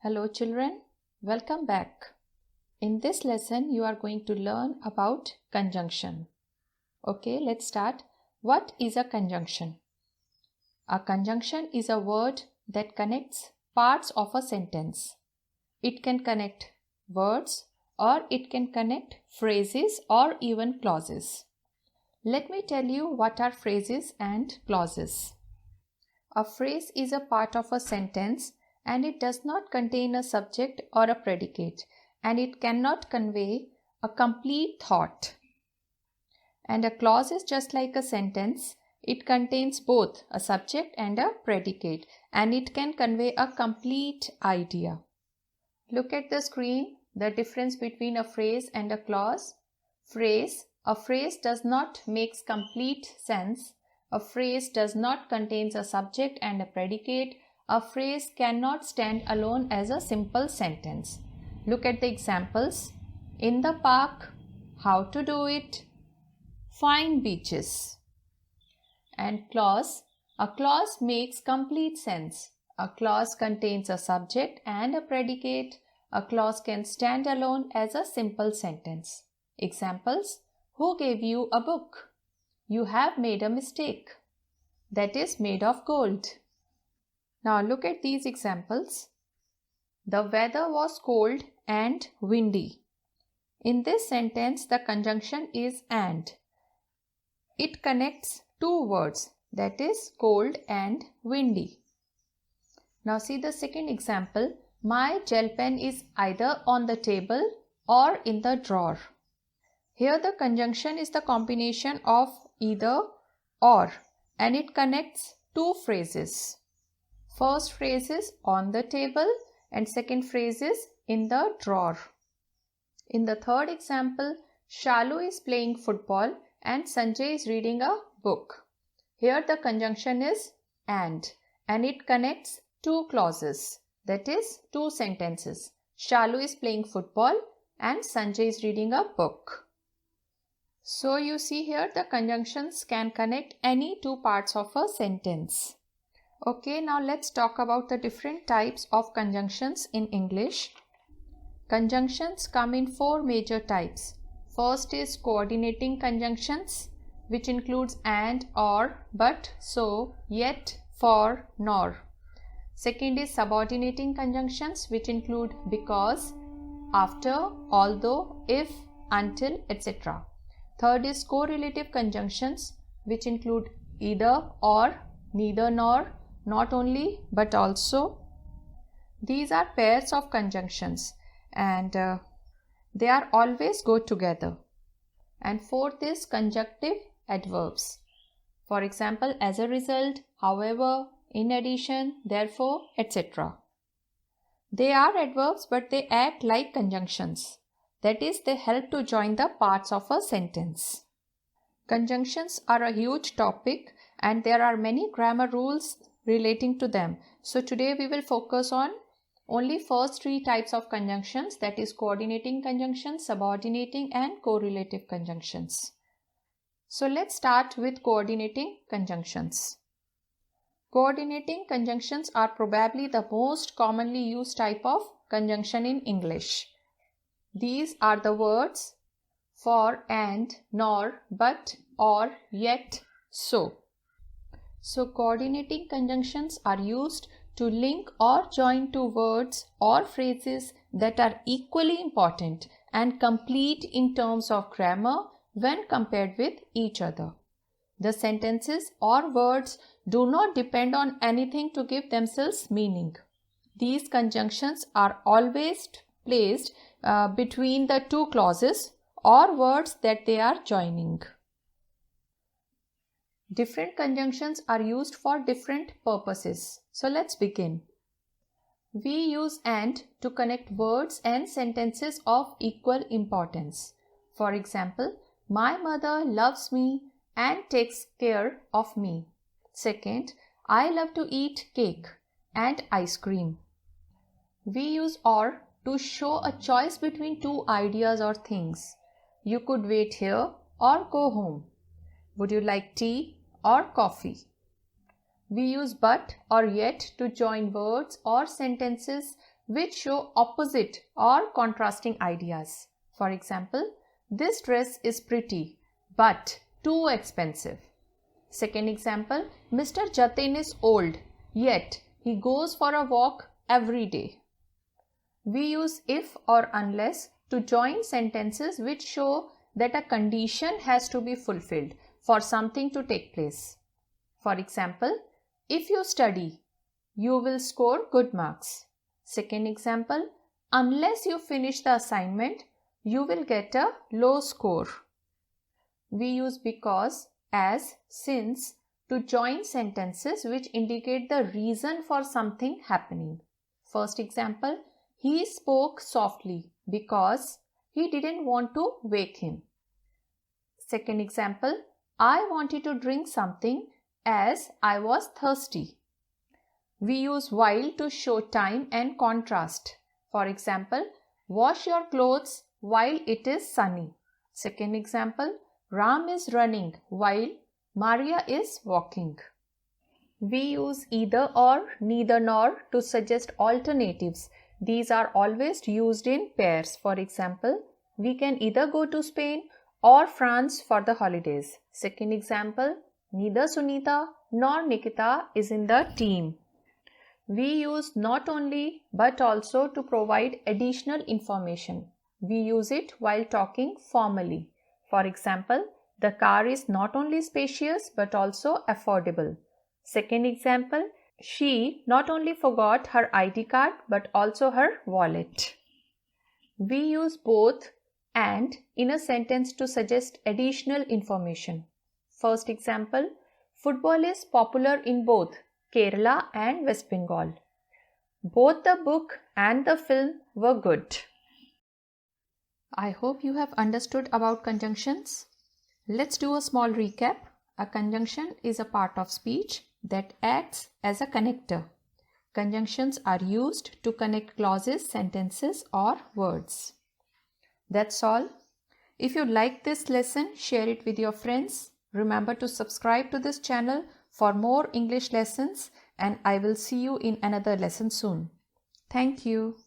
Hello children, welcome back. In this lesson you are going to learn about conjunction. Okay, let's start. What is a conjunction? A conjunction is a word that connects parts of a sentence. It can connect words or it can connect phrases or even clauses. Let me tell you what are phrases and clauses. A phrase is a part of a sentence and it does not contain a subject or a predicate, and it cannot convey a complete thought. And a clause is just like a sentence. It contains both a subject and a predicate, and it can convey a complete idea. Look at the screen, the difference between a phrase and a clause. A phrase does not make complete sense. A phrase does not contain a subject and a predicate. A phrase cannot stand alone as a simple sentence. Look at the examples. In the park, how to do it, fine beaches. And clause. A clause makes complete sense. A clause contains a subject and a predicate. A clause can stand alone as a simple sentence. Examples. Who gave you a book? You have made a mistake. That is made of gold. Now look at these examples. The weather was cold and windy. In this sentence, the conjunction is and. It connects two words, that is cold and windy. Now see the second example. My gel pen is either on the table or in the drawer. Here the conjunction is the combination of either or, and it connects two phrases. First phrase is on the table and second phrase is in the drawer. In the third example, Shalu is playing football and Sanjay is reading a book. Here the conjunction is and it connects two clauses, that is two sentences. Shalu is playing football and Sanjay is reading a book. So you see here the conjunctions can connect any two parts of a sentence. Okay, now let's talk about the different types of conjunctions in English. Conjunctions come in four major types. First is coordinating conjunctions, which includes and, or, but, so, yet, for, nor. Second is subordinating conjunctions, which include because, after, although, if, until, etc. Third is correlative conjunctions, which include either, or, neither, nor, not only but also. These are pairs of conjunctions and they are always go together. And fourth is conjunctive adverbs. For example, as a result, however, in addition, therefore, etc. They are adverbs but they act like conjunctions. That is, they help to join the parts of a sentence. Conjunctions are a huge topic and there are many grammar rules relating to them. So today we will focus on only first three types of conjunctions, that is coordinating conjunctions, subordinating and correlative conjunctions. So let's start with coordinating conjunctions. Coordinating conjunctions are probably the most commonly used type of conjunction in English. These are the words for, and, nor, but, or, yet, so. So coordinating conjunctions are used to link or join two words or phrases that are equally important and complete in terms of grammar when compared with each other. The sentences or words do not depend on anything to give themselves meaning. These conjunctions are always placed between the two clauses or words that they are joining. Different conjunctions are used for different purposes. So let's begin. We use and to connect words and sentences of equal importance. For example, my mother loves me and takes care of me. Second, I love to eat cake and ice cream. We use or to show a choice between two ideas or things. You could wait here or go home. Would you like tea or coffee? We use but or yet to join words or sentences which show opposite or contrasting ideas. For example, this dress is pretty but too expensive. Second example, Mr. Jatin is old, yet he goes for a walk every day. We use if or unless to join sentences which show that a condition has to be fulfilled for something to take place. For example, if you study, you will score good marks. Second example, unless you finish the assignment, you will get a low score. We use because, as, since to join sentences which indicate the reason for something happening. First example, he spoke softly because he didn't want to wake him. Second example, I wanted to drink something as I was thirsty. We use while to show time and contrast. For example, wash your clothes while it is sunny. Second example, Ram is running while Maria is walking. We use either or, neither nor to suggest alternatives. These are always used in pairs. For example, we can either go to Spain or France for the holidays. Second example, neither Sunita nor Nikita is in the team. We use not only but also to provide additional information. We use it while talking formally. For example, the car is not only spacious but also affordable. Second example, she not only forgot her ID card but also her wallet. We use both and in a sentence to suggest additional information. First example, football is popular in both Kerala and West Bengal. Both the book and the film were good. I hope you have understood about conjunctions. Let's do a small recap. A conjunction is a part of speech that acts as a connector. Conjunctions are used to connect clauses, sentences, or words. That's all. If you like this lesson, share it with your friends. Remember to subscribe to this channel for more English lessons, and I will see you in another lesson soon. Thank you.